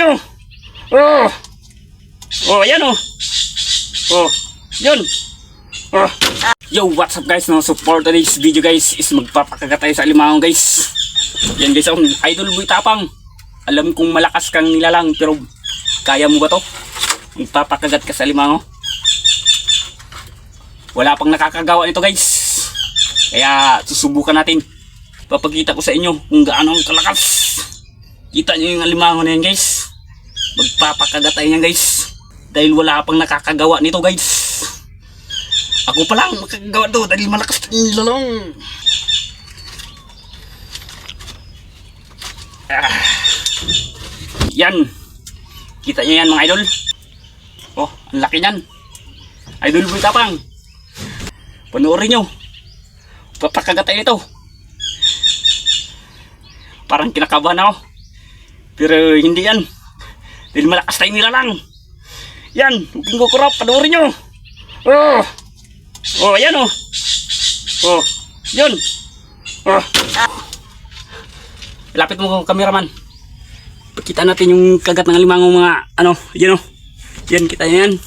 nyo. Oh. Oh, ayan oh. Oh, yun. Oh. Yo, what's up guys? No, so for today's video guys is magpapakagat tayo sa alimango guys. Yan guys, ang idol boy tapang. Alam kong malakas kang nilalang pero kaya mo ba to? Magpapakagat ka sa alimango. Wala pang nakakagawa nito guys. Kaya susubukan natin. Papakita ko sa inyo kung gaano ang kalakas. Kita nyo yung alimango na yan guys. Magpapakagat tayo yan guys. Dahil wala pang nakakagawa nito guys. Ako pa lang makakagawa to dahil malakas na nilalang. Yan. Kita nyo yan mga idol. Oh, ang laki nyan. Idol boy tapang. Panoorin nyo. Papakagat tayo ito. Parang kinakabahan ako. Pero hindi yan. Dahil malakas tayo nilalang. Yan. Huwag ko kurap. Panoorin nyo. Oh. Oh, ayan oh. Oh. Yun. Oh. Lapit mo cameraman. Pakita natin yung kagat ng alimango mga ano. Yan oh. Yan kita yan.